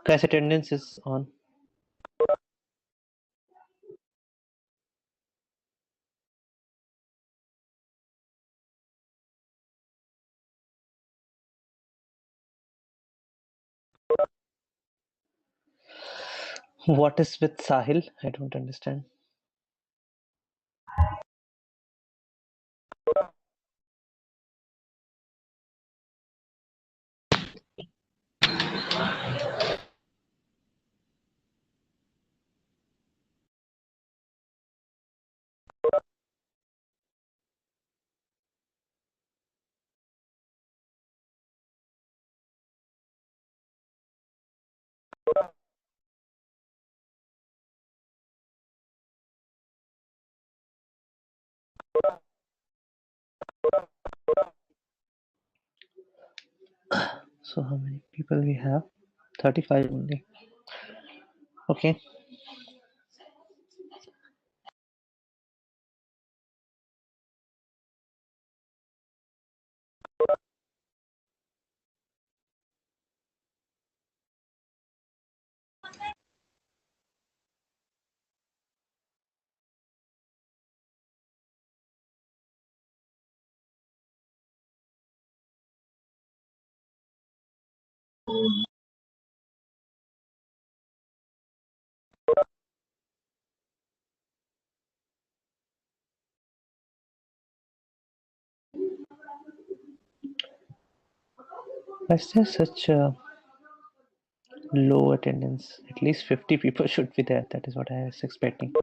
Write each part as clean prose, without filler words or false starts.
Class attendance is on. What is with Sahil? I don't understand. So how many people we have? 35 only. Okay. Why is there such a low attendance? At least 50 people should be there. That is what I was expecting.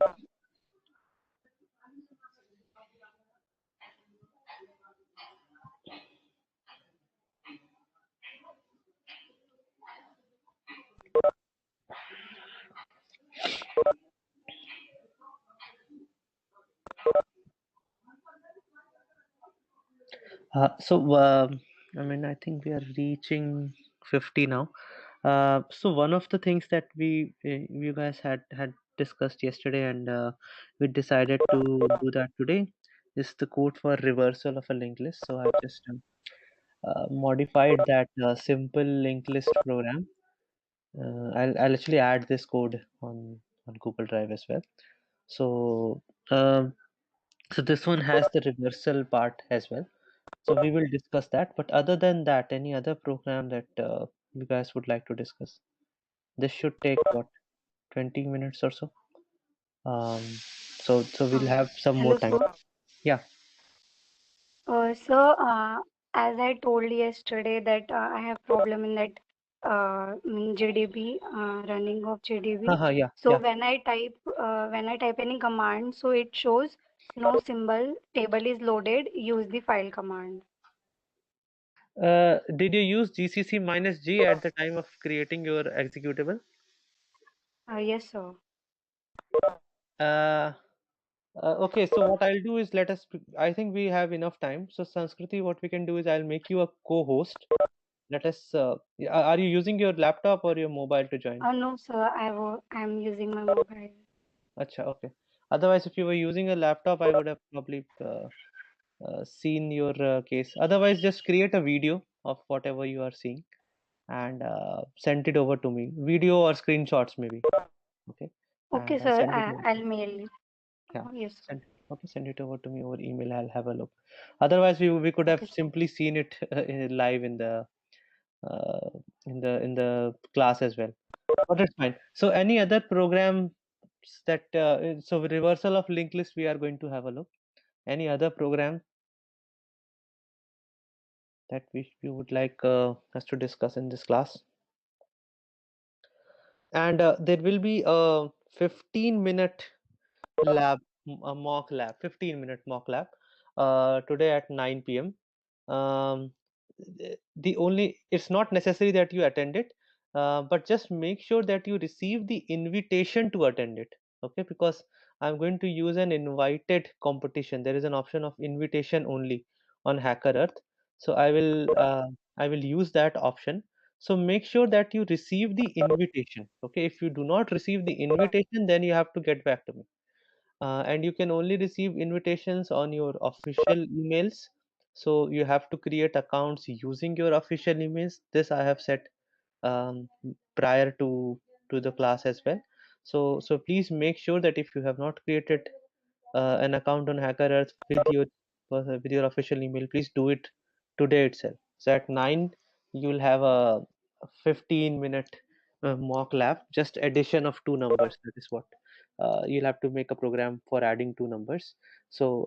I mean, I think we are reaching 50 now. So one of the things that you guys had discussed yesterday, and we decided to do that today, is the code for reversal of a linked list. So I've just modified that simple linked list program. I'll actually add this code on Google Drive as well. So um, so this one has the reversal part as well. So we will discuss that. But other than that, any other program that you guys would like to discuss? This should take what, 20 minutes or so. So we'll Uh, have some more Hello, time. sir. Yeah. Sir, as I told yesterday that I have problem in that JDB, running of JDB. Yeah, So yeah. when I type any command, so it shows no symbol, table is loaded, use the file command. Did you use GCC -G at the time of creating your executable? Yes, sir. Uh, okay, so what I'll do is I think we have enough time. So Sanskriti, what we can do is I'll make you a co-host. Let us. Are you using your laptop or your mobile to join? No, sir, I'm using my mobile. Acha, okay. Otherwise, if you were using a laptop, I would have probably seen your case. Otherwise, just create a video of whatever you are seeing and send it over to me. Video or screenshots, maybe. Okay, Okay, and sir, send it over. I'll mail it. Yeah, Yes, sir. send. Okay, send it over to me over email. I'll have a look. Otherwise, we could have Okay, sir. simply seen it live uh, in the class as well. But that's fine. So any other programs that so reversal of linked list we are going to have a look. Any other program that we would like us to discuss in this class? And there will be a 15-minute lab, a mock lab, 15-minute mock lab today at 9 p.m. Um, the only it's not necessary that you attend it, but just make sure that you receive the invitation to attend it. Okay, because I'm going to use an invited competition. There is an option of invitation only on Hacker Earth. So I will use that option. So make sure that you receive the invitation. Okay, if you do not receive the invitation, then you have to get back to me. And you can only receive invitations on your official emails. So you have to create accounts using your official emails. This I have set prior to the class as well. So please make sure that if you have not created an account on Hacker Earth with your official email, please do it today itself. So at 9 you'll have a 15-minute mock lab, just addition of two numbers. That is what you'll have to make a program for adding two numbers. So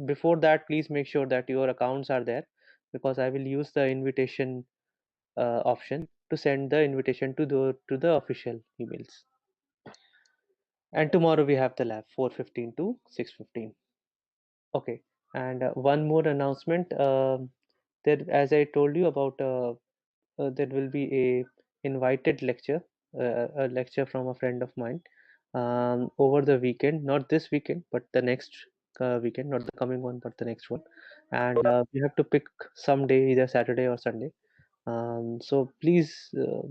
before that, please make sure that your accounts are there, because I will use the invitation option to send the invitation to the official emails. And tomorrow we have the lab 4:15 to 6:15. Okay. And one more announcement. There, as I told you about, there will be a invited lecture, a lecture from a friend of mine, over the weekend. Not this weekend, but the next weekend. Not the coming one, but the next one. And you have to pick some day, either Saturday or Sunday. So please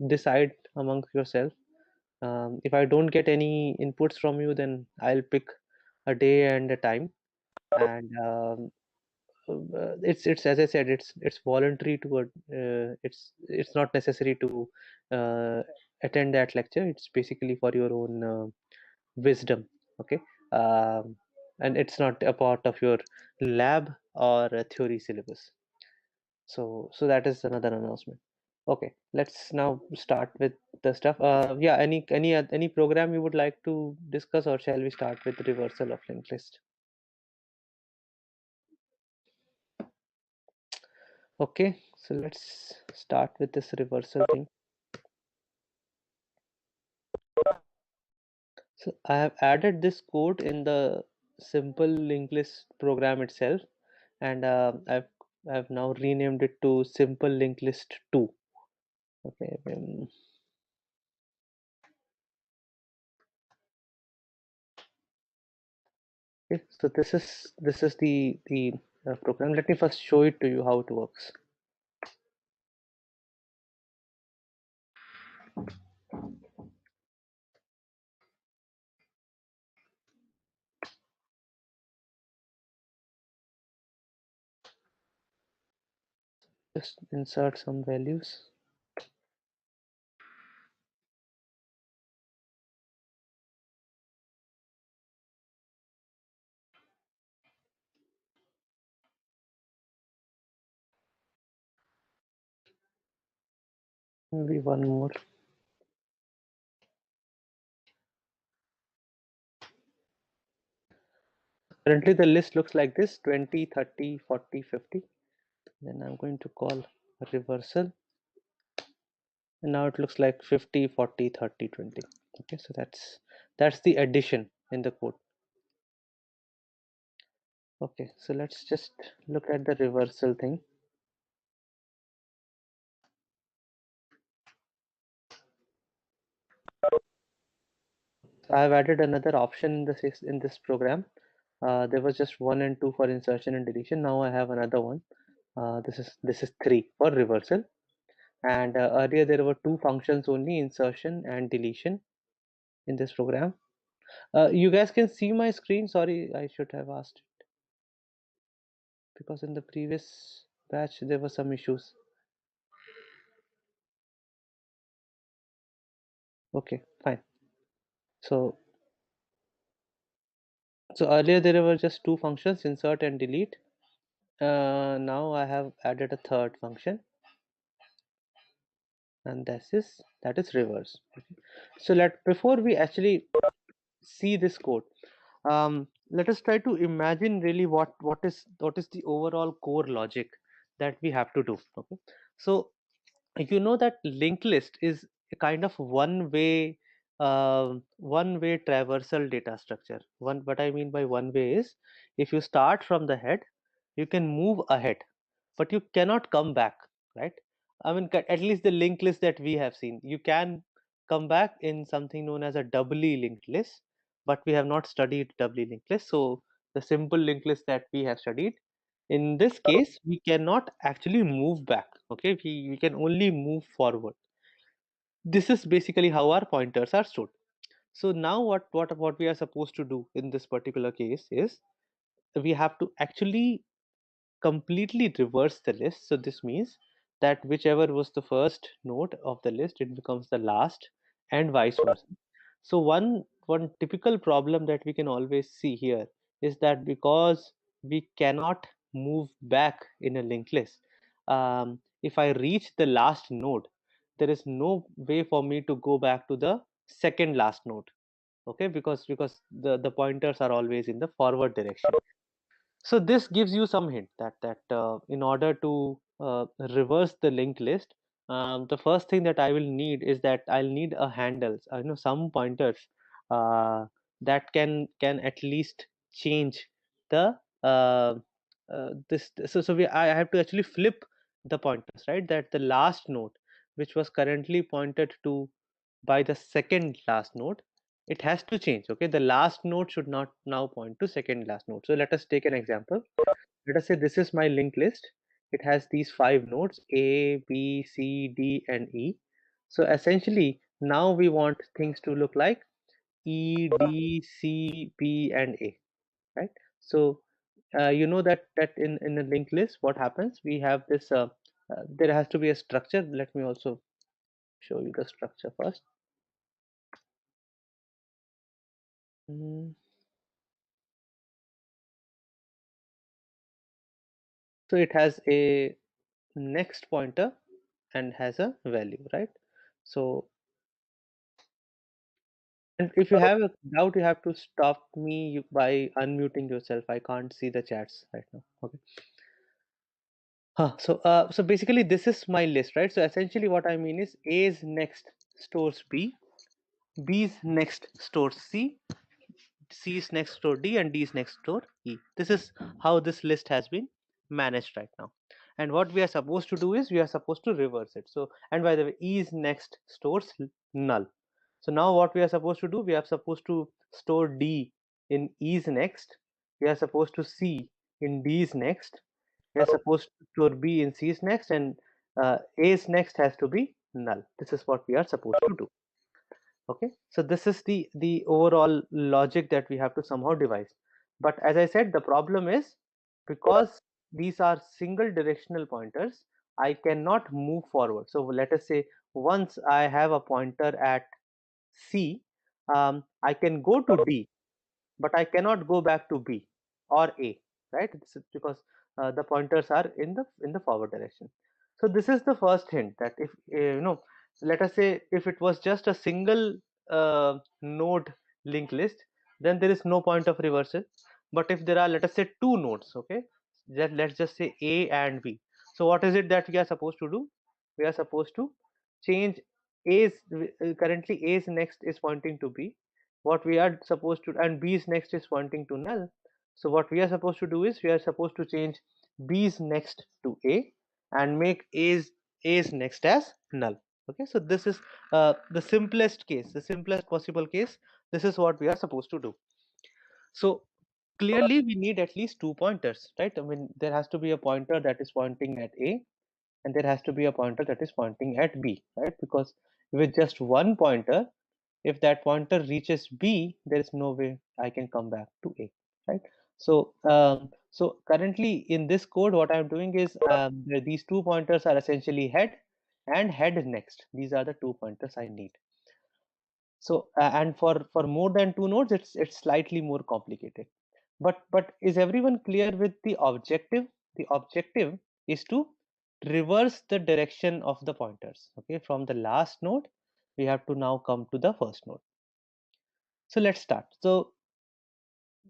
decide amongst yourself. If I don't get any inputs from you, then I'll pick a day and a time. And it's as I said, it's voluntary to it's not necessary to uh, attend that lecture. It's basically for your own wisdom. Okay. um, and it's not a part of your lab or a theory syllabus. So that is another announcement. Okay, let's now start with the stuff. Yeah, any program you would like to discuss, or shall we start with reversal of linked list? Okay, so let's start with this reversal thing. So I have added this code in the simple linked list program itself, and I've now renamed it to simple linked list 2. Okay. Okay, so this is the program. Let me first show it to you how it works. Just insert some values. Maybe one more. Currently the list looks like this: 20, 30, 40, 50. Then I'm going to call reversal. and now it looks like 50, 40, 30, 20. Okay, so that's the addition in the code. Okay, so let's just look at the reversal thing. I have added another option in this program. There was just 1 and 2 for insertion and deletion. Now I have another one. This is 3 for reversal. And earlier there were two functions only, insertion and deletion, in this program. You guys can see my screen. Sorry, I should have asked it, because in the previous batch there were some issues. Okay, fine. So earlier there were just two functions, insert and delete. Now I have added a third function, and that is reverse. Okay. So let before we actually see this code, let us try to imagine really what is the overall core logic that we have to do. Okay, so you know that linked list is a kind of one way traversal data structure. What I mean by one way is, if you start from the head, you can move ahead, but you cannot come back, right? I mean, at least the linked list that we have seen, you can come back in something known as a doubly linked list, but we have not studied doubly linked list. So the simple linked list that we have studied, in this case we cannot actually move back. Okay, we can only move forward. This is basically how our pointers are stored. So now what we are supposed to do in this particular case is, we have to actually completely reverse the list. So this means that whichever was the first node of the list, it becomes the last, and vice versa. So one typical problem that we can always see here is that, because we cannot move back in a linked list, if I reach the last node, there is no way for me to go back to the second last node. Okay, because the pointers are always in the forward direction. So this gives you some hint that in order to reverse the linked list, the first thing that I will need is that I'll need a handles. I know some pointers uh, that can at least change the this. I have to actually flip the pointers, right? That the last node, which was currently pointed to by the second last node, it has to change. Okay, the last node should not now point to second last node. So let us take an example. Let us say this is my linked list. It has these 5 nodes, A, B, C, D, and E. So essentially now we want things to look like E, D, C, B, and A, right? So you know that in a linked list, what happens, we have this there has to be a structure. Let me also show you the structure first. Mm, so it has a next pointer and has a value, right? So, and if you have a doubt, you have to stop me by unmuting yourself. I can't see the chats right now. Okay. So basically this is my list, right? So essentially what I mean is, A's next stores B, B's next stores C, C is next door D, and D is next door E. This is how this list has been managed right now. And what we are supposed to do is, we are supposed to reverse it. So, and by the way, E is next stores null. So now what we are supposed to do, we are supposed to store D in E's next. We are supposed to C in D's next. We are supposed to store B in C's next, and A's next has to be null. This is what we are supposed to do. Okay, so this is the overall logic that we have to somehow devise. But as I said, the problem is, because these are single directional pointers, I cannot move forward. So let us say, once I have a pointer at C, I can go to D, but I cannot go back to B or A, right? This is because the pointers are in the forward direction. So this is the first hint, that if let us say if it was just a single node linked list, then there is no point of reversal. But if there are, let us say, two nodes, okay, let's just say A and B. So what is it that we are supposed to do? We are supposed to change A's currently A's next is pointing to B. What we are supposed to, and B's next is pointing to null. So what we are supposed to do is we are supposed to change B's next to A and make A's next as null. Okay, so this is the simplest case, the simplest possible case. This is what we are supposed to do. So clearly we need at least two pointers, right? I mean, there has to be a pointer that is pointing at A and there has to be a pointer that is pointing at B, right? Because with just one pointer, if that pointer reaches B, there is no way I can come back to A, right? So currently in this code, what I'm doing is these two pointers are essentially head and head next. These are the two pointers I need. So and for more than two nodes, it's slightly more complicated. But is everyone clear with the objective? The objective is to reverse the direction of the pointers. Okay, from the last node, we have to now come to the first node. So let's start. So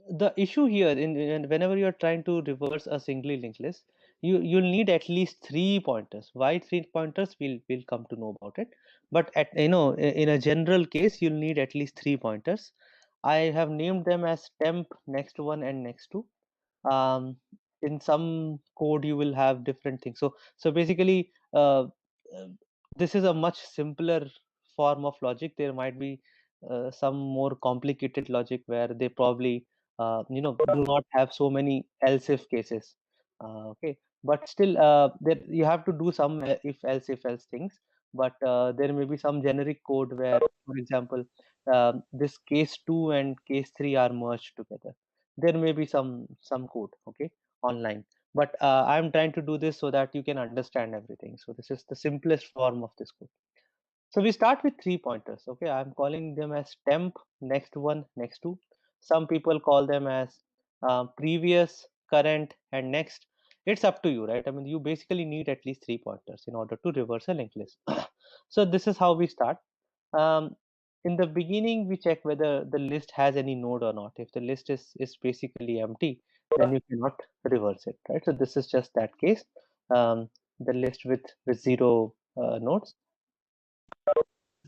the issue here whenever you're trying to reverse a singly linked list, you'll need at least three pointers. Why three pointers? We'll come to know about it. But at in a general case, you'll need at least three pointers. I have named them as temp, next one, and next two. In some code you will have different things. So basically uh, this is a much simpler form of logic. There might be some more complicated logic where they probably do not have so many else if cases. Okay, but still there you have to do some if else things. But there may be some generic code where, for example, this case 2 and case 3 are merged together. There may be some code, okay, online, but I'm trying to do this so that you can understand everything. So this is the simplest form of this code. So we start with three pointers. Okay, I'm calling them as temp, next one, next two. Some people call them as previous, current, and next. It's up to you, right? I mean, you basically need at least three pointers in order to reverse a linked list. So this is how we start. um, in the beginning, we check whether the list has any node or not. If the list is basically empty, then you cannot reverse it, right? So this is just that case, the list with zero nodes.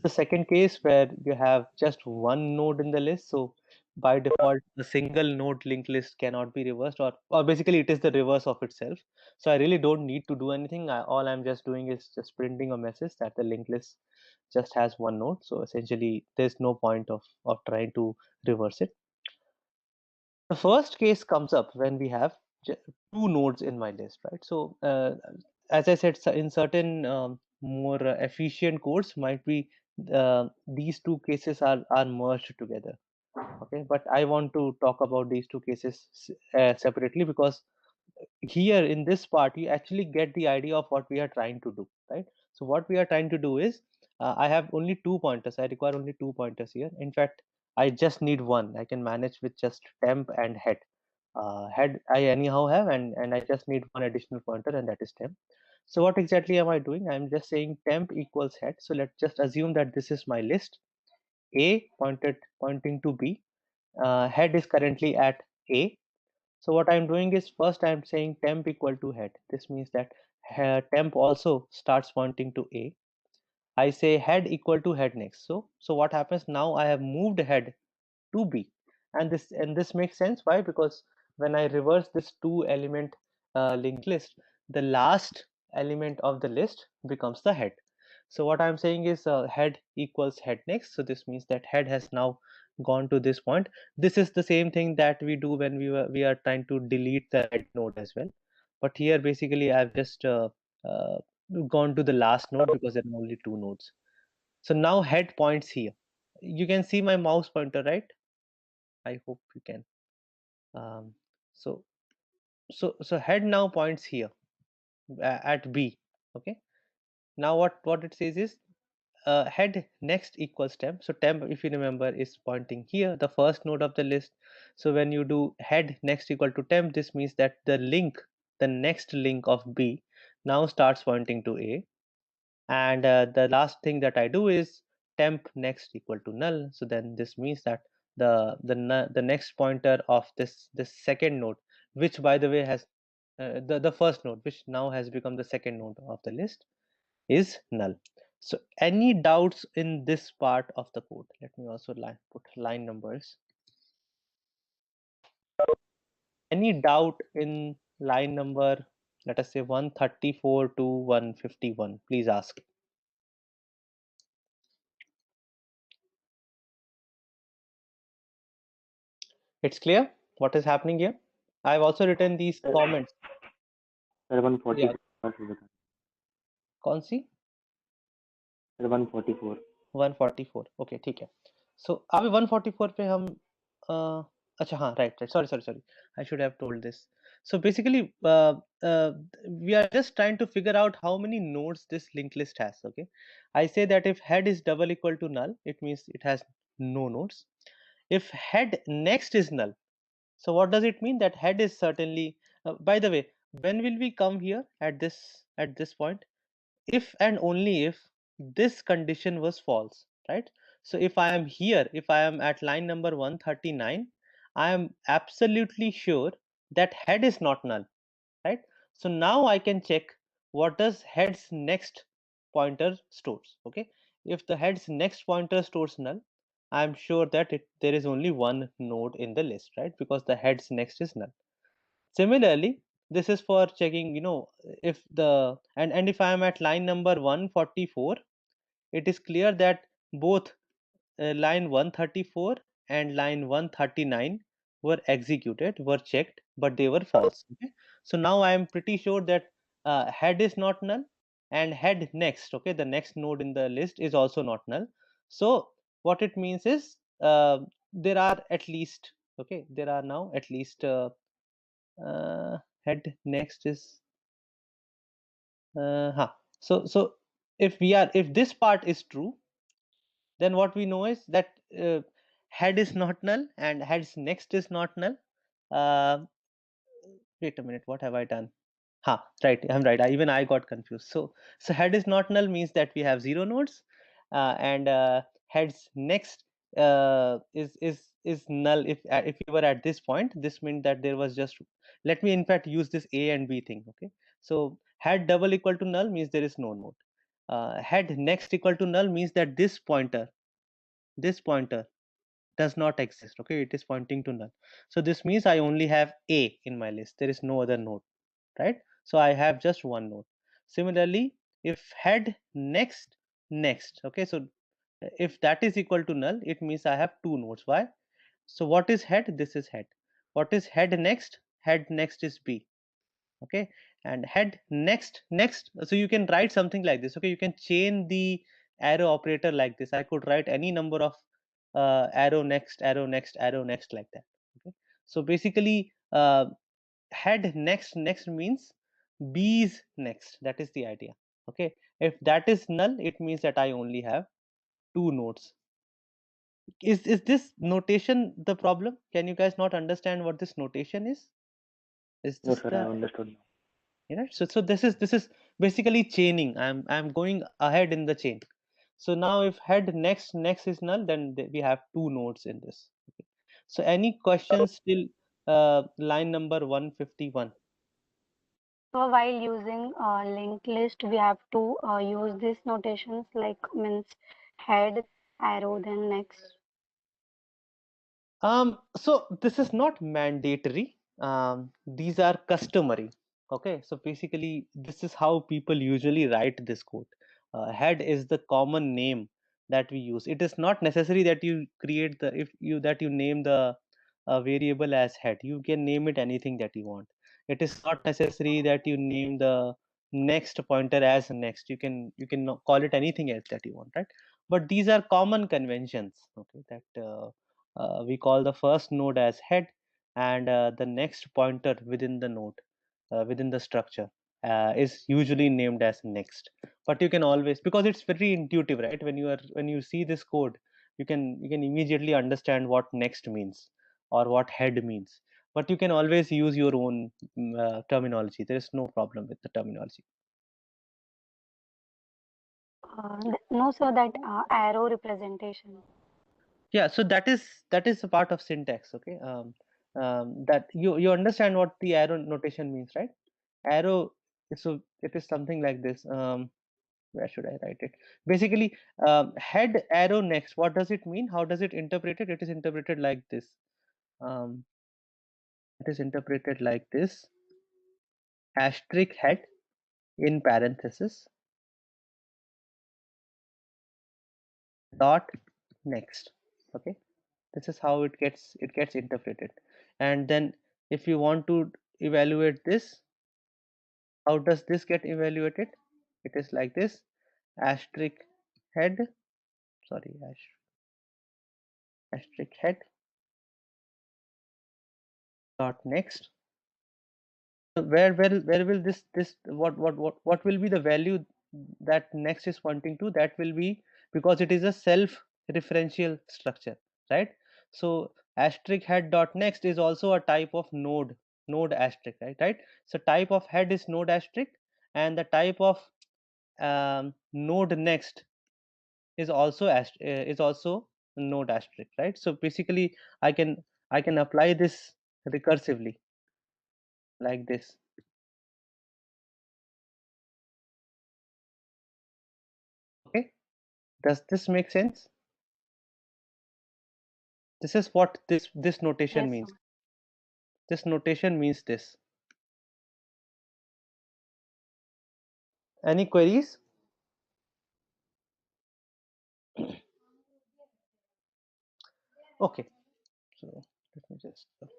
The second case where you have just one node in the list. So by default, the single node linked list cannot be reversed, or basically it is the reverse of itself. So I really don't need to do anything. All I'm just doing is just printing a message that the linked list just has one node. So essentially, there's no point of trying to reverse it. The first case comes up when we have two nodes in my list, right? So as I said, in certain more efficient codes, might be these two cases are merged together. Okay, but I want to talk about these two cases separately, because here in this part you actually get the idea of what we are trying to do, right? So what we are trying to do is, I have only two pointers. I require only two pointers here. In fact, I just need one. I can manage with just temp and head. Head I anyhow have, and I just need one additional pointer, and that is temp. So what exactly am I doing? I'm just saying temp equals head. So let's just assume that this is my list. A pointing to B. Head is currently at A. So what I'm doing is, first I'm saying temp equal to head. This means that temp also starts pointing to A. I say head equal to head next. So what happens now? I have moved head to B, and this makes sense. Why? Because when I reverse this two element linked list, the last element of the list becomes the head. So what I'm saying is, head equals head next. So this means that head has now gone to this point. This is the same thing that we do when we are trying to delete the head node as well. But here basically I've just uh, gone to the last node because there are only two nodes. So now head points here. You can see my mouse pointer, right? I hope you can. Um, so so head now points here at B. Okay. Now what it says is, head next equals temp. So temp, if you remember, is pointing here, the first node of the list. So when you do head next equal to temp, this means that the next link of B now starts pointing to A. And the last thing that I do is temp next equal to null. So then this means that the next pointer of this second node, which by the way has the first node, which now has become the second node of the list, is null. So any doubts in this part of the code? Let me also put line numbers. Any doubt in line number, let us say 134 to 151? Please ask. It's clear what is happening here. I've also written these comments. Sir Yeah, 144 कौन सी? Sir 144 144. Okay, ठीक है. सो अभी 144 पे हम अच्छा हाँ, right right, sorry sorry sorry, I should have told this. So basically, we are just trying to figure out how many nodes this linked list has. Okay, I say that if head is double equal to null, it means it has no nodes. If head next is null, so what does it mean? That head is certainly, by the way, when will we come here at this point? If and only if this condition was false, right? So if I am here, if I am at line number 139, I am absolutely sure that head is not null, right? So now I can check what does head's next pointer stores. Okay, if the head's next pointer stores null, I am sure that there is only one node in the list, right? Because the head's next is null. Similarly, this is for checking, if the and if I am at line number 144, it is clear that both line 134 and line 139 were executed, were checked, but they were false. Okay? So now I am pretty sure that head is not null and head next. Okay, the next node in the list is also not null. So what it means is, there are at least, okay, there are now at least head next is so if this part is true, then what we know is that head is not null and head's next is not null. uh, Wait a minute, what have I done? Right, I'm right. Even I got confused. So head is not null means that we have zero nodes, and head's next is null. If we were at this point, this meant that there was just. Let me in fact use this A and B thing. Okay, so head double equal to null means there is no node. Head next equal to null means that this pointer does not exist. Okay, it is pointing to null. So this means I only have A in my list. There is no other node, right? So I have just one node. Similarly, if head next, okay, so if that is equal to null, it means I have two nodes. Why? So what is head? This is head. What is head next? Head next is B. Okay, and head next, so you can write something like this. Okay, you can chain the arrow operator like this. I could write any number of arrow next, arrow next, arrow next, like that. Okay, so basically, head next means B's next. That is the idea. Okay, if that is null, it means that I only have two nodes. Is this notation the problem? Can you guys not understand what this notation is? Is No this sir, I the, understood now. so this is basically chaining. I'm going ahead in the chain. So now if head next is null, then we have two nodes in this. Okay. So any questions till line number 151? So while using linked list, we have to use these notations like means head, arrow, then next. So this is not mandatory. These are customary. Okay, so basically, this is how people usually write this code. Head is the common name that we use. It is not necessary that you create the if you that you name the variable as head. You can name it anything that you want. It is not necessary that you name the next pointer as next. You can call it anything else that you want, right? But these are common conventions. Okay, that. We call the first node as head, and the next pointer within the node, within the structure, is usually named as next. But you can always, because it's very intuitive, right? When you see this code, you can immediately understand what next means or what head means. But you can always use your own terminology. There is no problem with the terminology. No, sir, that arrow representation. Yeah, so that is a part of syntax. Okay, that you understand what the arrow notation means, right? Arrow, so it is something like this. where should I write it? Basically, head arrow next. What does it mean? How does it interpret it? It is interpreted like this. Um, it is interpreted like this: asterisk head in parenthesis dot next. Okay, this is how it gets interpreted. And then if you want to evaluate this, how does this get evaluated? It is like this: asterisk head, sorry, asterisk head dot next. So where will this what will be the value that next is pointing to? That will be, because it is a self referential structure, right? So asterisk head dot next is also a type of node asterisk, right? So type of head is node asterisk, and the type of node next is also node asterisk, right? So basically I can apply this recursively like this. Okay, does this make sense? This is what this notation Yes, means. sir. This notation means this. Any queries? Okay, so let me just okay.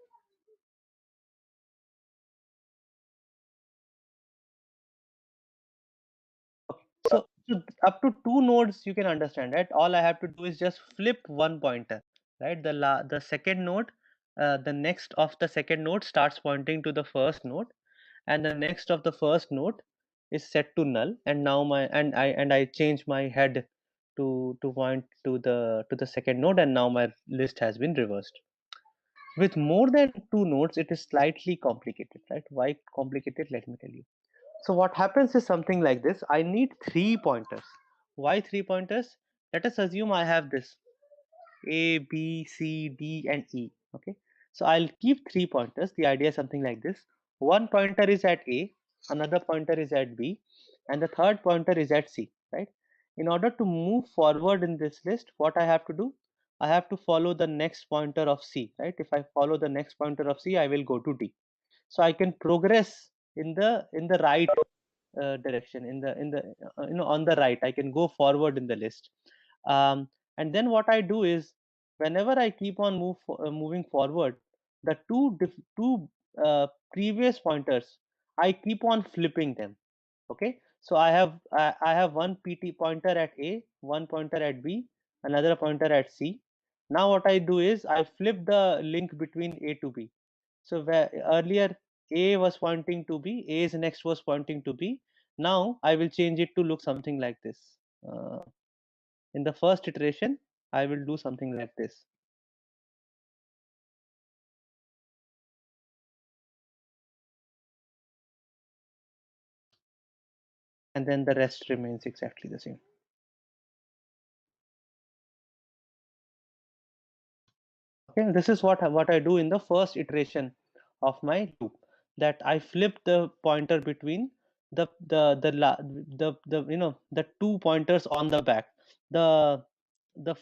So up to two nodes you can understand, right? All I have to do is just flip one pointer, right? The second node, the next of the second node starts pointing to the first node, and the next of the first node is set to null, and now I change my head to point to the second node, and now my list has been reversed. With more than two nodes, it is slightly complicated, right? Why complicated? Let me tell you. So what happens is something like this. I need three pointers. Why three pointers? Let us assume I have this A, B, C, D, and E. Okay. So I'll keep three pointers. The idea is something like this. One pointer is at A, another pointer is at B, and the third pointer is at C, right? In order to move forward in this list, what I have to do? I have to follow the next pointer of C, right? If I follow the next pointer of C, I will go to D. So I can progress in the right direction, on the right. I can go forward in the list. And then what I do is, whenever I keep on moving forward, the two previous pointers, I keep on flipping them. Okay, so I have one pt pointer at A, one pointer at B, another pointer at C. Now what I do is I flip the link between A to B. So where earlier A was pointing to B, A's next was pointing to B. Now I will change it to look something like this. In the first iteration, I will do something like this. And then the rest remains exactly the same. Okay, this is what I do in the first iteration of my loop, that I flip the pointer between the two pointers on the back. The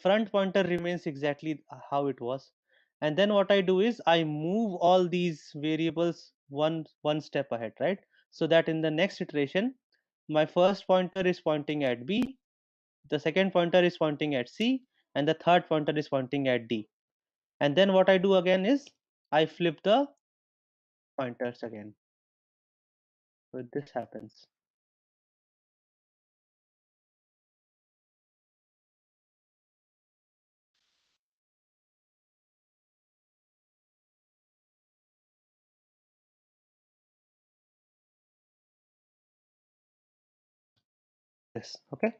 front pointer remains exactly how it was, and then what I do is I move all these variables one step ahead, right? So that in the next iteration, my first pointer is pointing at B, the second pointer is pointing at C, and the third pointer is pointing at D. And then what I do again is I flip the pointers again. So this happens. This, okay.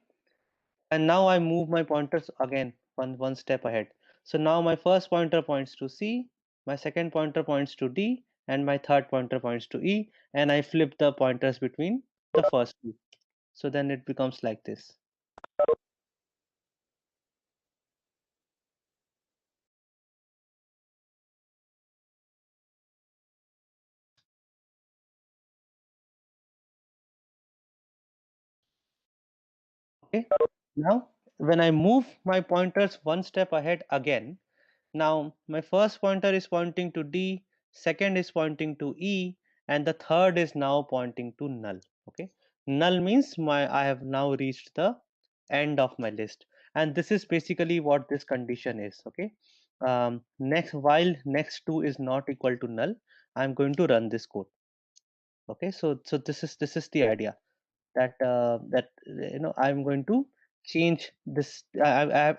And now I move my pointers again one step ahead. So now my first pointer points to C, my second pointer points to D, and my third pointer points to E, and I flip the pointers between the first two. So then it becomes like this. Okay. Now, when I move my pointers one step ahead again, now my first pointer is pointing to D, second is pointing to E, and the third is now pointing to null. Okay. Null means I have now reached the end of my list, and this is basically what this condition is. Okay. Next, while next 2 is not equal to null, I'm going to run this code. Okay. So this is the idea that I'm going to change this. I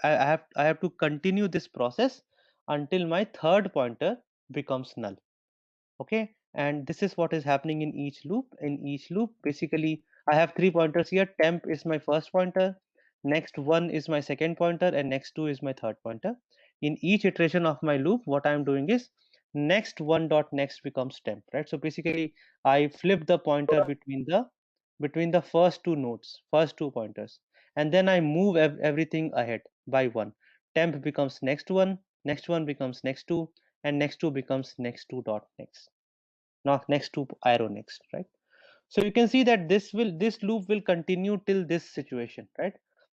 have to continue this process until my third pointer becomes null. Okay, and this is what is happening in each loop. In each loop, basically, I have 3 pointers here. Temp is my first pointer, next one is my second pointer, and next 2 is my third pointer. In each iteration of my loop, what I'm doing is next one dot next becomes temp, right? So basically, I flip the pointer between the first two nodes, first 2 pointers, and then I move everything ahead by one. Temp becomes next one becomes next two, and next two becomes next two dot next, not next to arrow next, right? So you can see that this loop will continue till this situation, right?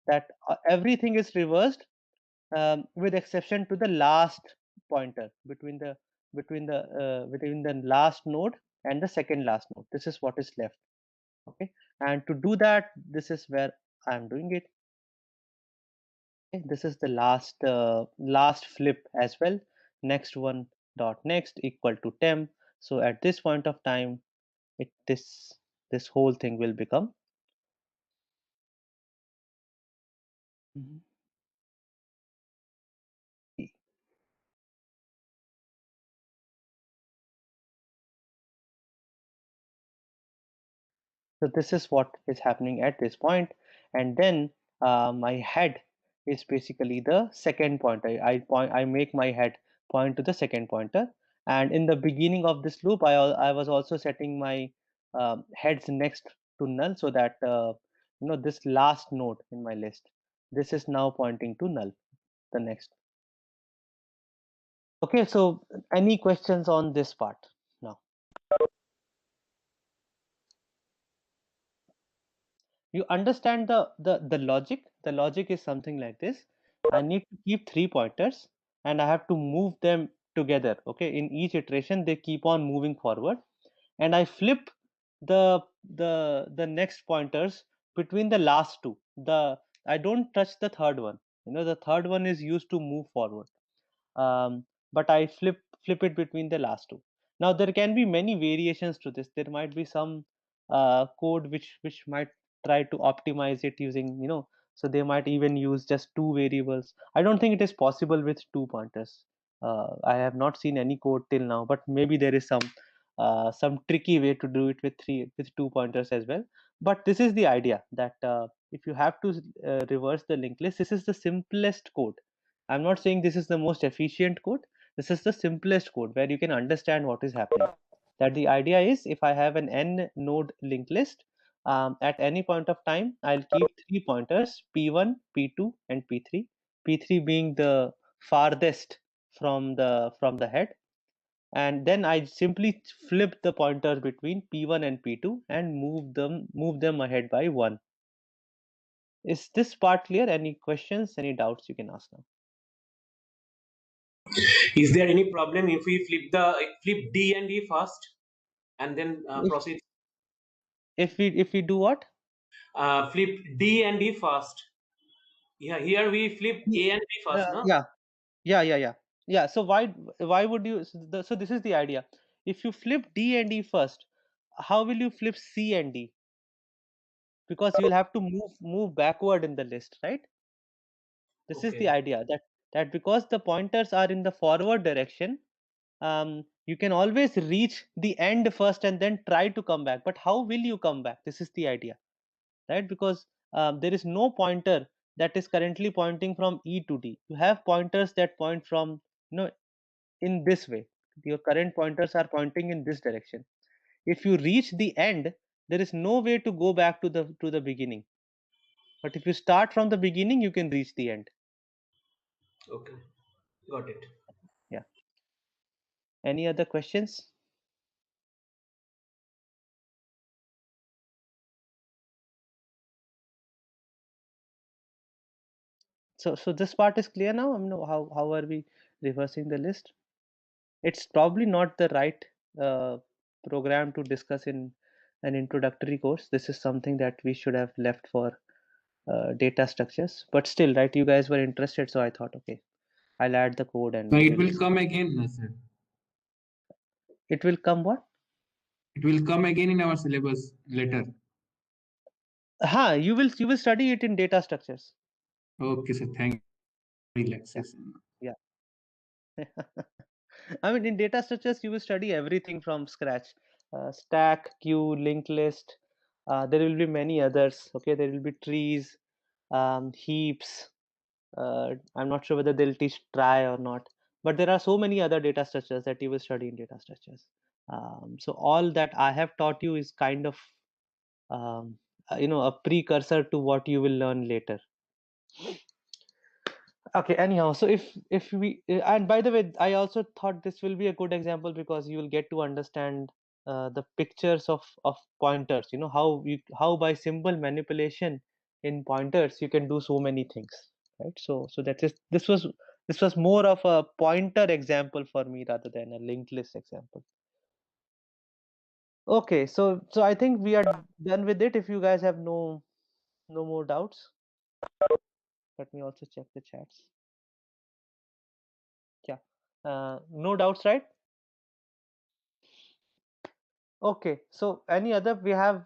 That everything is reversed, with exception to the last pointer between the last node and the second last node. This is what is left. Okay, and to do that, this is where I am doing it. Okay, this is the last flip as well. Next one dot next equal to temp. So at this point of time, this whole thing will become. Mhm. So this is what is happening at this point, and then my head is basically the second pointer. I make my head point to the second pointer, and in the beginning of this loop, I was also setting my heads next to null, so that this last node in my list, this is now pointing to null. The next. Okay, so any questions on this part now? You understand the logic. The logic is something like this. I need to keep 3 pointers and I have to move them together. Okay, in each iteration they keep on moving forward, and I flip the next pointers between the last two. I don't touch the third one. The third one is used to move forward, but I flip it between the last two. Now there can be many variations to this. There might be some code which might try to optimize it using, so they might even use just two variables. I don't think it is possible with 2 pointers. I have not seen any code till now, but maybe there is some tricky way to do it with 2 pointers as well. But this is the idea that if you have to reverse the linked list, this is the simplest code. I'm not saying this is the most efficient code. This is the simplest code where you can understand what is happening. That the idea is, if I have an n node linked list, at any point of time, I'll keep 3 pointers: p1, p2, and p3. P3 being the farthest from the head, and then I simply flip the pointers between p1 and p2 and move them ahead by one. Is this part clear? Any questions? Any doubts you can ask now? Is there any problem if we flip D and E first and then If proceed? if we do what? Flip D and E first. Yeah, here we flip A and B first, no? Yeah, yeah. So why would you? So this is the idea. If you flip D and E first, how will you flip C and D? Because you'll have to move backward in the list, right? This is the Okay, idea, that because the pointers are in the forward direction, you can always reach the end first and then try to come back. But how will you come back? This is the idea, right? Because there is no pointer that is currently pointing from E to D. You have pointers that point from, in this way. Your current pointers are pointing in this direction. If you reach the end, there is no way to go back to the beginning. But if you start from the beginning, you can reach the end. okay, got it. Yeah. Any other questions? So this part is clear now. I mean, how are we reversing the list? It's probably not the right program to discuss in an introductory course. This is something that we should have left for data structures. But still, right? You guys were interested, so I thought, okay, I'll add the code and No, it we'll will discuss. come again, sir. It will come what? It will come again in our syllabus later. You will study it in data structures. Okay, sir. Thank you. Yeah. Relaxation. Yeah. I mean, in data structures, you will study everything from scratch. Stack, queue, linked list. There will be many others. Okay, there will be trees, heaps. I'm not sure whether they'll teach try or not, but there are so many other data structures that you will study in data structures. So all that I have taught you is kind of, a precursor to what you will learn later. Okay, anyhow, so if we and by the way, I also thought this will be a good example because you will get to understand the pictures of pointers. You know how by simple manipulation in pointers you can do so many things, right? So that is this was more of a pointer example for me rather than a linked list example. Okay, so I think we are done with it. If you guys have no more doubts, let me also check the chats. Yeah, no doubts, right? Okay, so any other we have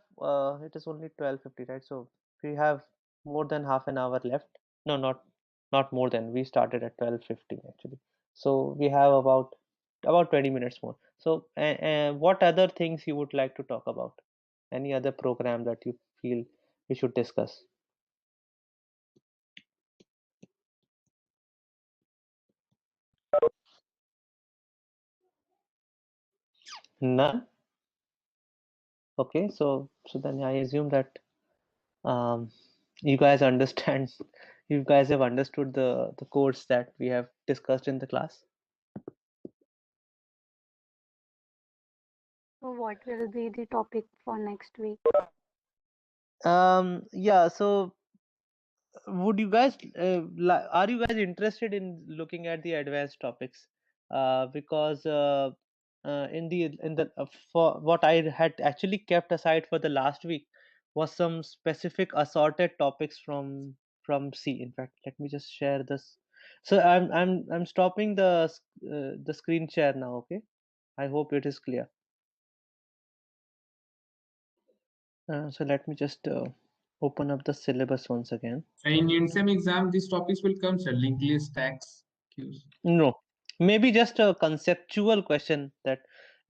it is only 12:50, right? So we have more than half an hour left. No, not more than. We started at 12:50 actually. So we have about 20 minutes more. So what other things you would like to talk about? Any other program that you feel we should discuss? None? Okay, so then I assume that um, you guys understand you guys have understood the course that we have discussed in the class. So what will be the topic for next week? Yeah, so would you guys are you guys interested in looking at the advanced topics? Because for what I had actually kept aside for the last week was some specific assorted topics from C. In fact, let me just share this. So I'm stopping the screen share now. Okay, I hope it is clear. So let me just open up the syllabus once again. In INSEM exam, these topics will come, sir. Linked list, tags, queues. No, maybe just a conceptual question that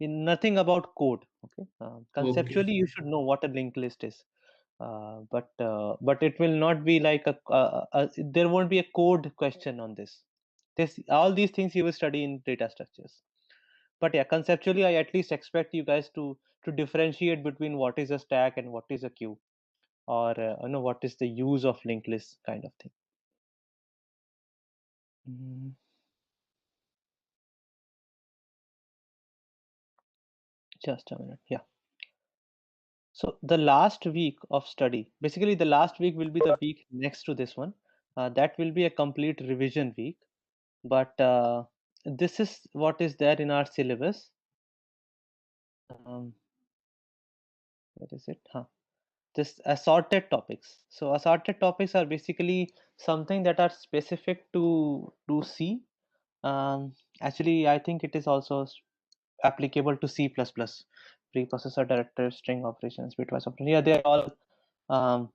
nothing about code. Okay, conceptually you should know what a linked list is, but it will not be like there won't be a code question on this. This all these things you will study in data structures. But yeah, conceptually, I at least expect you guys to differentiate between what is a stack and what is a queue, or what is the use of linked list kind of thing. Mm, just a minute. Yeah. So the last week of study, basically the last week will be the week next to this one. That will be a complete revision week. But this is what is there in our syllabus. Where is it? This assorted topics. So assorted topics are basically something that are specific to C. Actually, I think it is also applicable to C++, preprocessor director, string operations, bitwise operations. Yeah, they are all um,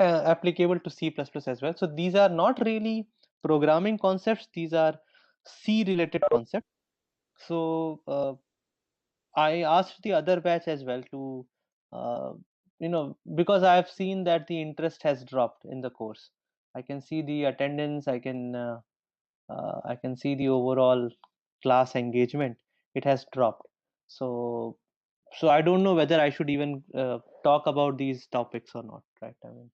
applicable to C++ as well. So these are not really programming concepts. These are C related concepts. So I asked the other batch as well to, uh, because I have seen that the interest has dropped in the course. I can see the attendance. I can see the overall class engagement. It has dropped. So I don't know whether I should even talk about these topics or not, right? I mean,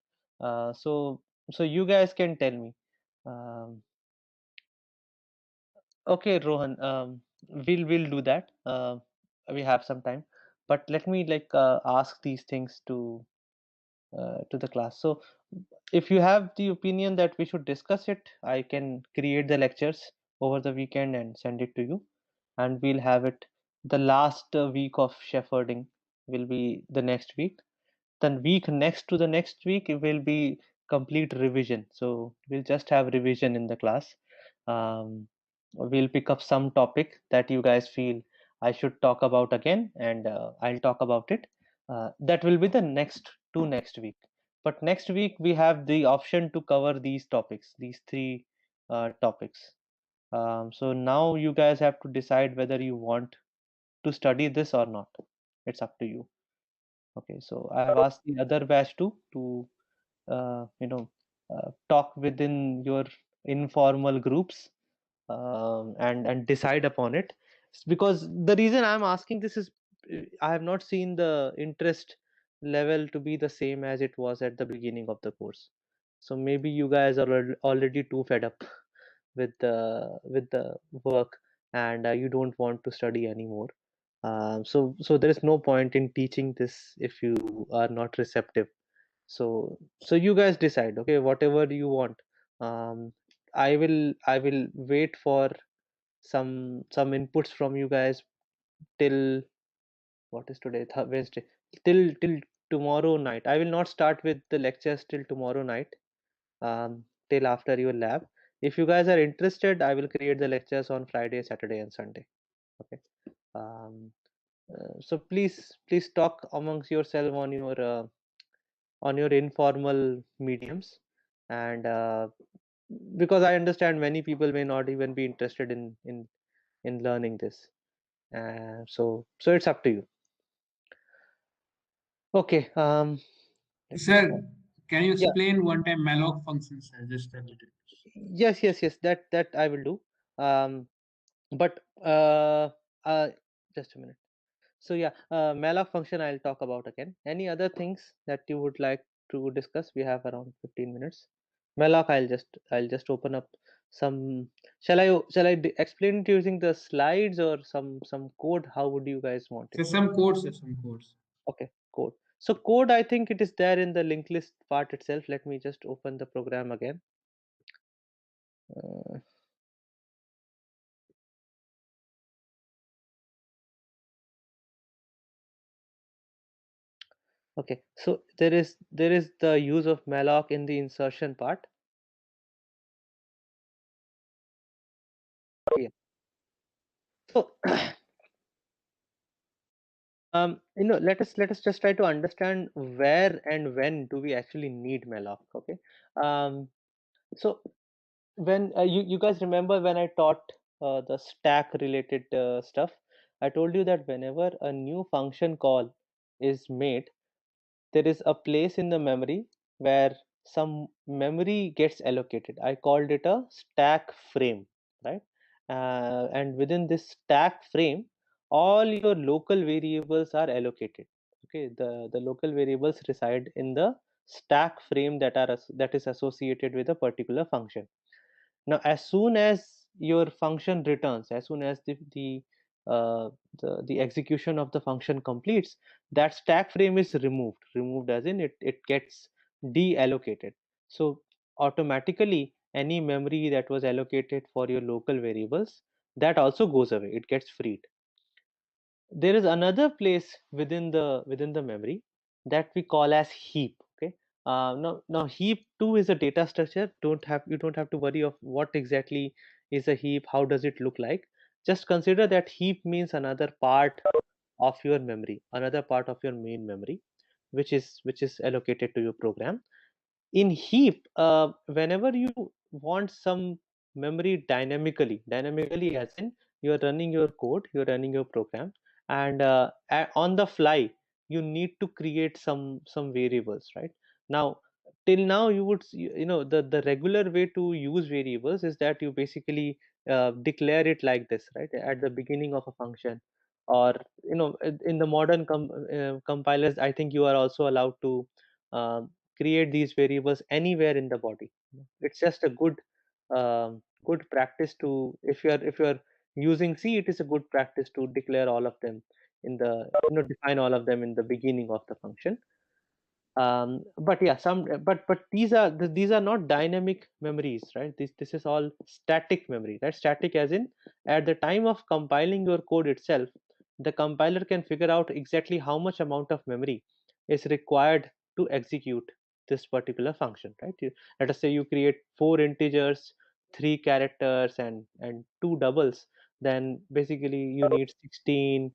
so you guys can tell me. Um, okay, Rohan, we'll do that. We have some time, but let me ask these things to to the class. So if you have the opinion that we should discuss it, I can create the lectures over the weekend and send it to you, and we'll have it. The last week of shepherding will be the next week. Then week next to the next week it will be complete revision. So we'll just have revision in the class. We'll pick up some topic that you guys feel I should talk about again, and I'll talk about it. That will be the next week. But next week we have the option to cover these topics, these three topics. So now you guys have to decide whether you want to study this or not. It's up to you. Okay, so I have asked the other batch too to talk within your informal groups, and decide upon it. Because the reason I'm asking this is I have not seen the interest level to be the same as it was at the beginning of the course. So maybe you guys are already too fed up with the work, and you don't want to study anymore. So there is no point in teaching this if you are not receptive. So you guys decide, okay, whatever you want. I will wait for some inputs from you guys till what is today, Wednesday, till tomorrow night. I will not start with the lectures till tomorrow night, till after your lab. If you guys are interested, I will create the lectures on Friday, Saturday, and Sunday. Okay. um, so please talk amongst yourself on your informal mediums, and because I understand many people may not even be interested in learning this. So it's up to you. Okay. Sir, can you Yeah. explain one time malloc function, sir? Just a little. Yes. That I will do. But just a minute. So yeah, malloc function I'll talk about again. Any other things that you would like to discuss? We have around 15 minutes. Malloc, I'll just open up some. Shall I explain it using the slides or some code? How would you guys want Sir, it? some codes, sir, some codes. Okay, code. So code, I think it is there in the linked list part itself. Let me just open the program again. Uh, okay, so there is the use of malloc in the insertion part. Yeah. So let us just try to understand where and when do we actually need malloc. Okay. Um, so when you guys remember when I taught the stack related stuff, I told you that whenever a new function call is made, there is a place in the memory where some memory gets allocated. I called it a stack frame, right? And within this stack frame, all your local variables are allocated. Okay, the local variables reside in the stack frame that is associated with a particular function. Now, as soon as your function returns, as soon as uh, the execution of the function completes, that stack frame is removed as in it gets deallocated. So automatically any memory that was allocated for your local variables, that also goes away, it gets freed. There is another place within the memory that we call as heap. Okay. Now heap too is a data structure. You don't have to worry of what exactly is a heap, how does it look like. Just consider that heap means another part of your memory, another part of your main memory, which is allocated to your program. In heap, whenever you want some memory dynamically as in you're running your code, you're running your program, and on the fly you need to create some variables, right? Now, till now you would the regular way to use variables is that you basically declare it like this, right, at the beginning of a function. Or in the modern compilers, I think you are also allowed to create these variables anywhere in the body. It's just a good practice to, if you're using C, it is a good practice to declare all of them in the define all of them in the beginning of the function. But yeah, but these are not dynamic memories, right? This is all static memory, right? Static as in at the time of compiling your code itself, the compiler can figure out exactly how much amount of memory is required to execute this particular function, right? Let us say you create 4 integers, 3 characters, and 2 doubles. Then basically you need 16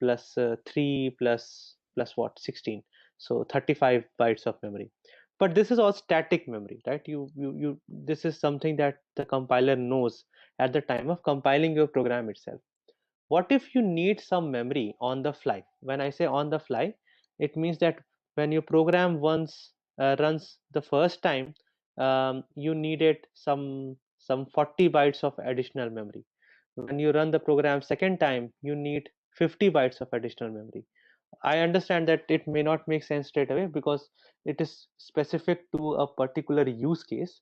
plus 3 plus what, 16, so 35 bytes of memory. But this is all static memory, right? You This is something that the compiler knows at the time of compiling your program itself. What if you need some memory on the fly? When I say on the fly, it means that when your program once runs the first time, you needed some 40 bytes of additional memory. When you run the program second time, you need 50 bytes of additional memory. I understand that it may not make sense straight away because it is specific to a particular use case.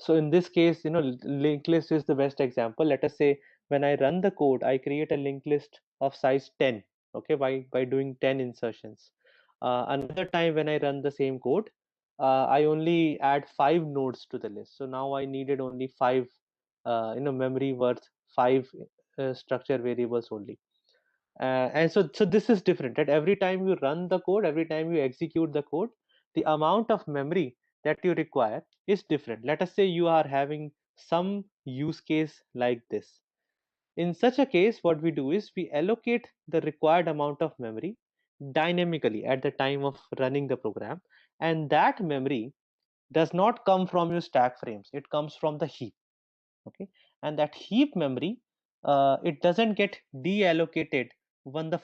So in this case, linked list is the best example. Let us say when I run the code, I create a linked list of size 10, okay, by doing 10 insertions. Another time when I run the same code, I only add 5 nodes to the list. So now I needed only five, memory worth five structure variables only. And so this is different, right? Every time you run the code, every time you execute the code, the amount of memory that you require is different. Let us say you are having some use case like this. In such a case, what we do is we allocate the required amount of memory dynamically at the time of running the program, and that memory does not come from your stack frames, it comes from the heap. Okay, and that heap memory, it doesn't get deallocated when the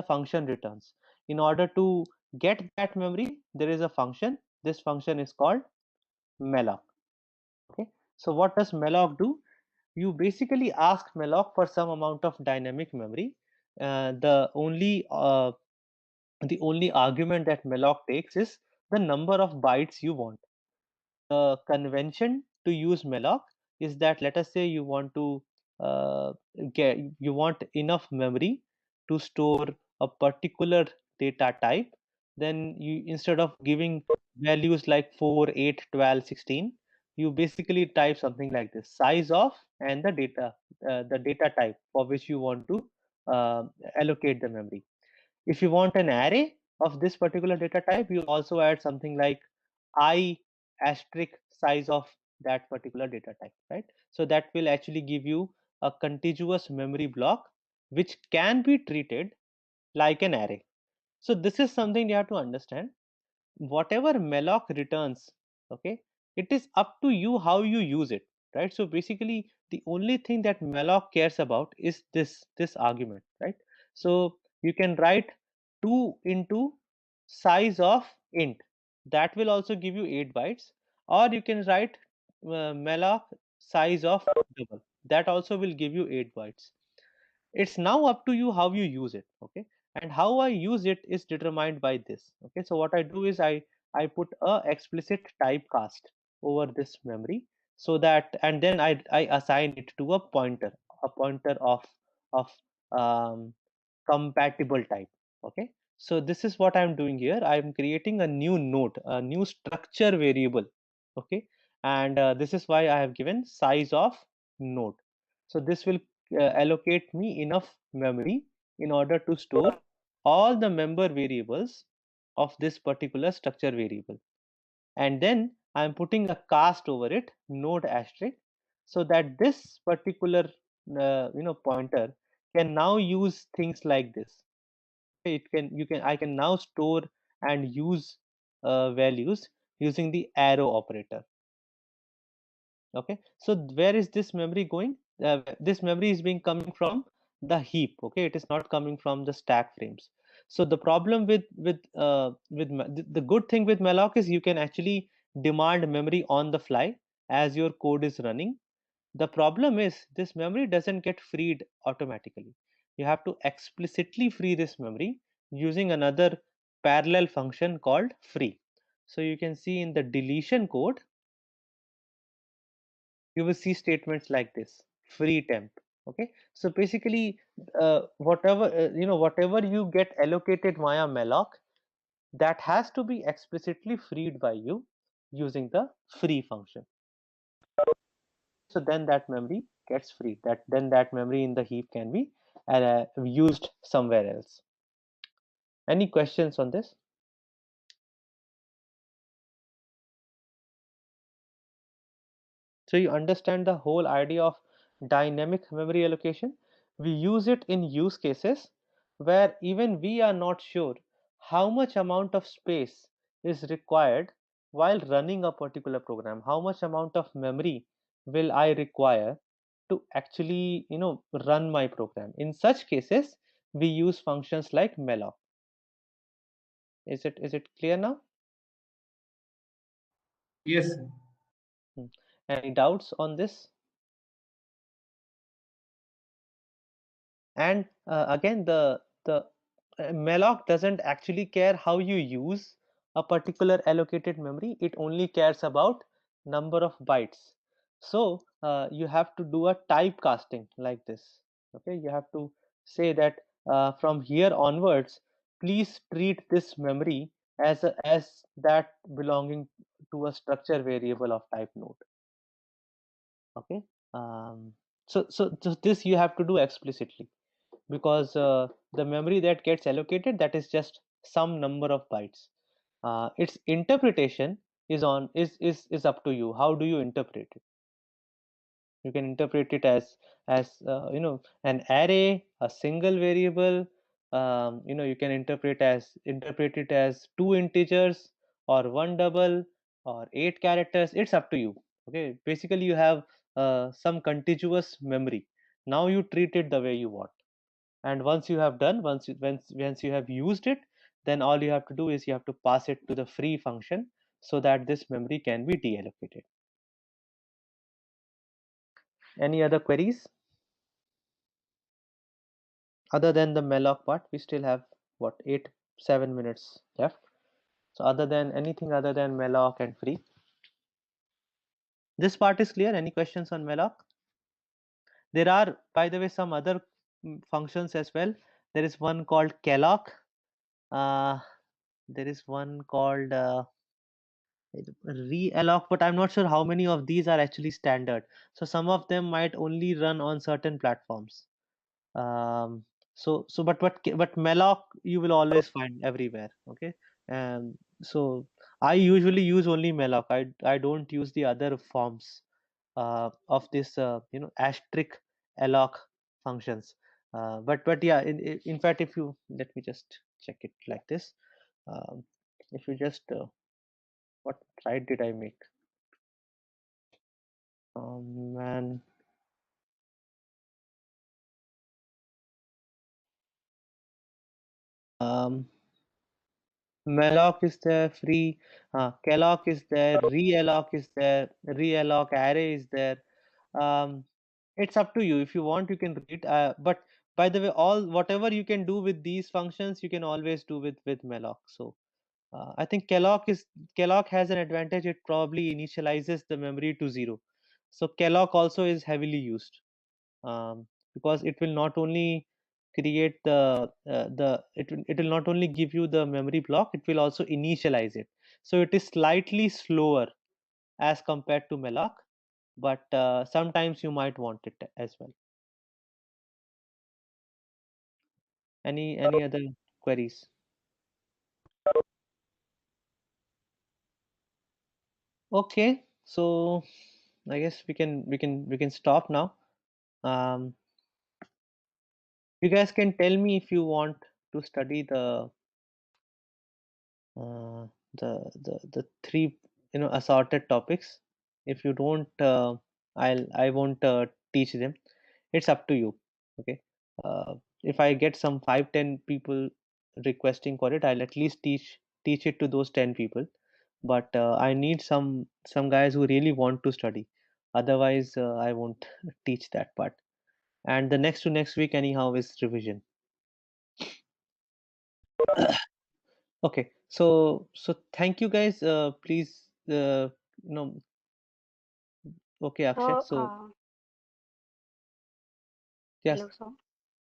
function returns. In order to get that memory, there is a function. This function is called malloc. Okay, so what does malloc do? You basically ask malloc for some amount of dynamic memory. The only argument that malloc takes is the number of bytes you want. The convention to use malloc is that, let us say you want to you want enough memory to store a particular data type. Then you, instead of giving values like 4, 8, 12, 16, you basically type something like this: size of, and the data type for which you want to uh, allocate the memory. If you want an array of this particular data type, you also add something like I asterisk size of that particular data type, right? So that will actually give you a contiguous memory block which can be treated like an array. So this is something you have to understand. Whatever malloc returns, okay, it is up to you how you use it, right? So basically the only thing that malloc cares about is this argument, right? So you can write 2 into size of int, that will also give you 8 bytes, or you can write malloc size of double, that also will give you 8 bytes. It's now up to you how you use it. Okay, and how I use it is determined by this. Okay, so what I do is I put a explicit typecast over this memory, so that, and then I assign it to a pointer of um, compatible type. Okay, so this is what I'm doing here. I'm creating a new node, a new structure variable. Okay, and this is why I have given size of node. So this will allocate me enough memory in order to store all the member variables of this particular structure variable. And then I'm putting a cast over it, node asterisk, so that this particular pointer can now use things like this. It can you can I can now store and use values using the arrow operator. Okay, so where is this memory going? This memory is being coming from the heap. Okay, it is not coming from the stack frames. So the problem the good thing with malloc is you can actually demand memory on the fly as your code is running. The problem is this memory doesn't get freed automatically. You have to explicitly free this memory using another parallel function called free. So you can see in the deletion code, you will see statements like this: free temp. Okay, so basically whatever you get allocated via malloc, that has to be explicitly freed by you using the free function. So then that memory gets freed. Then that memory in the heap can be used somewhere else. Any questions on this? So you understand the whole idea of dynamic memory allocation. We use it in use cases where even we are not sure how much amount of space is required while running a particular program. How much amount of memory will I require to actually, run my program? In such cases, we use functions like malloc. Is it clear now? Yes, sir. Any doubts on this? And again, the malloc doesn't actually care how you use a particular allocated memory. It only cares about number of bytes. So you have to do a typecasting like this. Okay, you have to say that from here onwards, please treat this memory as that belonging to a structure variable of type node. Okay, um, so this you have to do explicitly, because the memory that gets allocated, that is just some number of bytes. Its interpretation is up to you. How do you interpret it? You can interpret it as an array, a single variable. You can interpret it as two integers or one double or 8 characters. It's up to you. Okay, basically you have some contiguous memory. Now you treat it the way you want. And once you have done, once you have used it, then all you have to do is you have to pass it to the free function so that this memory can be deallocated. Any other queries? Other than the malloc part, we still have what, 7 minutes left. So other than anything other than malloc and free, this part is clear. Any questions on malloc? There are, by the way, some other functions as well. There is one called calloc. There is one called realloc, but I'm not sure how many of these are actually standard. So some of them might only run on certain platforms. um but malloc you will always find everywhere. Okay, so I usually use only malloc. I don't use the other forms of this asterisk alloc functions. But yeah, in fact, if you let me just check it like this. If you just what slide did I make? Man. um malloc is there, free, calloc is there, realloc is there, realloc array is there. um it's up to you. If you want, you can read, but by the way, all whatever you can do with these functions, you can always do with malloc. So I think calloc has an advantage. It probably initializes the memory to 0. So calloc also is heavily used, because it will not only create it will not only give you the memory block, it will also initialize it. So it is slightly slower as compared to malloc, but sometimes you might want it as well. Any other queries? Okay, so I guess we can stop now. um you guys can tell me if you want to study uh, the three assorted topics. If you don't, I won't teach them. It's up to you. Okay, if I get some 5-10 people requesting for it, I'll at least teach it to those 10 people. But I need some guys who really want to study. Otherwise I won't teach that part. And the next to next week anyhow is revision. Okay, so thank you guys. Please, you know, okay, Akshay. So, So yes, hello, sir.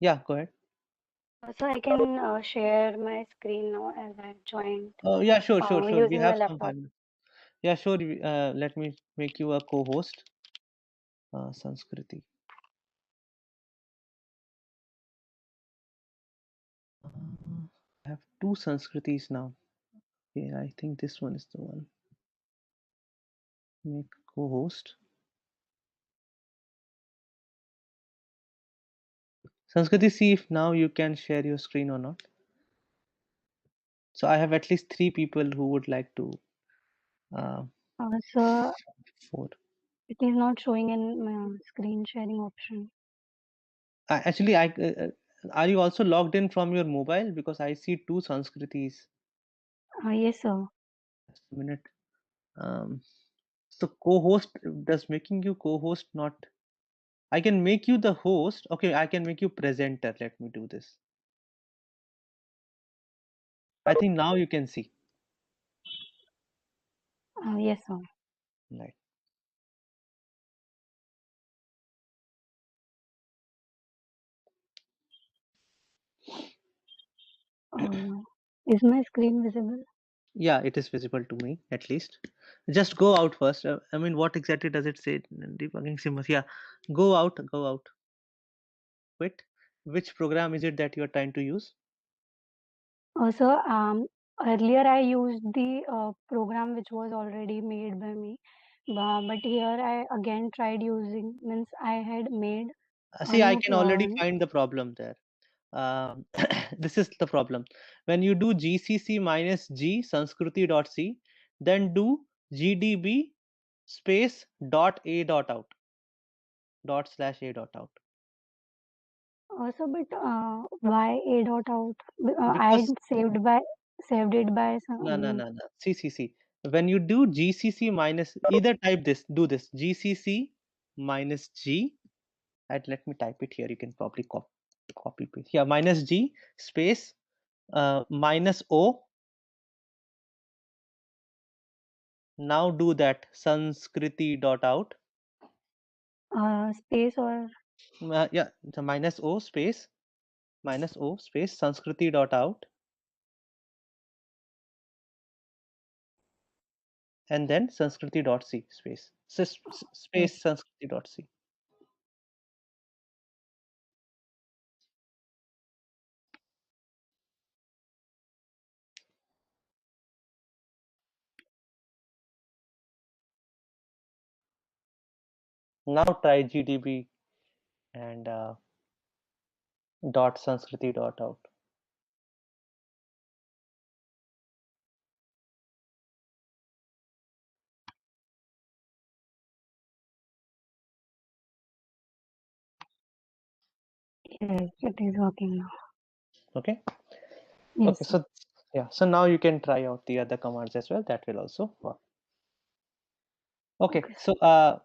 yeah, go ahead. So I can share my screen now as I joined Yeah, sure. We using my have some laptop. time. Yeah, sure. Let me make you a co-host. Sanskriti. I have two Sanskritis now. Yeah, I think this one is the one. Make co-host. Sanskriti, see if now you can share your screen or not. So I have at least 3 people who would like to. So 4. it is not showing in my screen sharing option. Actually, are you also logged in from your mobile? Because I see 2 Sanskritis. Yes, sir. Just a minute. So co-host, does making you co-host not? I can make you the host. Okay, I can make you presenter. Let me do this. I think now you can see. Yes, sir. Right. Is my screen visible? Yeah, it is visible to me at least. Just go out first. I mean, what exactly does it say? Debugging symbols. Yeah, go out. Go out. Quit. Which program is it that you are trying to use? Also, earlier I used the program which was already made by me, but here I again tried using, means I had made a See, I new can already find the problem there. This is the problem. When you do gcc minus g sanskriti.c, then do gdb space dot a dot out dot slash a dot out. also, but why a dot out? I Because saved it by no. See. When you do gcc minus, either type this, do this gcc minus g, and let me type it here. You can probably copy paste. Yeah, minus g space minus o. Now do that sanskriti dot out. space or Yeah, the minus o space sanskriti dot out, and then sanskriti dot c space yes. space sanskriti dot c. Now try gdb and dot sanskriti dot out. Yes, it is working now. Okay. Yes, Okay. sir. So yeah. So now you can try out the other commands as well. That will also work. Okay. Okay, sir. So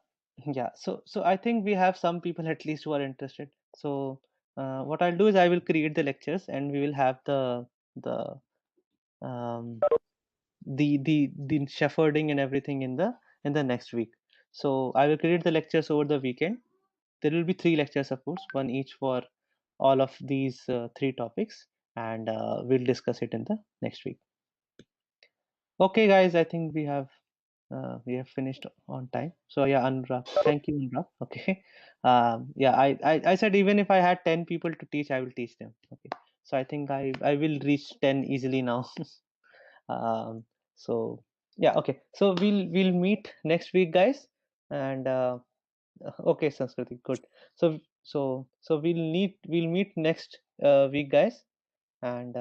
yeah. So I think we have some people at least who are interested. So what I'll do is I will create the lectures and we will have the um, the shepherding and everything in the next week. So I will create the lectures over the weekend. There will be 3 lectures, of course, one each for all of these 3 topics, and we'll discuss it in the next week. Okay, guys, I think we have finished on time. So yeah, Anurag, thank you, Anurag. Okay, yeah, I said even if I had 10 people to teach, I will teach them. Okay, so I think I will reach 10 easily now. um, so yeah, okay, so we'll meet next week, guys, and okay, Sanskriti, good. So we'll meet next week, guys, and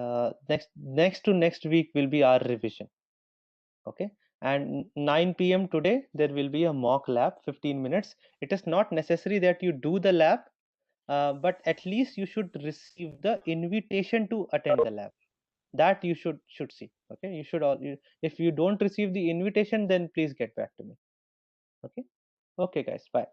next to next week will be our revision. Okay, and 9 p.m. today there will be a mock lab, 15 minutes. It is not necessary that you do the lab, but at least you should receive the invitation to attend the lab. That you should see. Okay, you should if you don't receive the invitation, then please get back to me. Okay. Okay, guys, bye.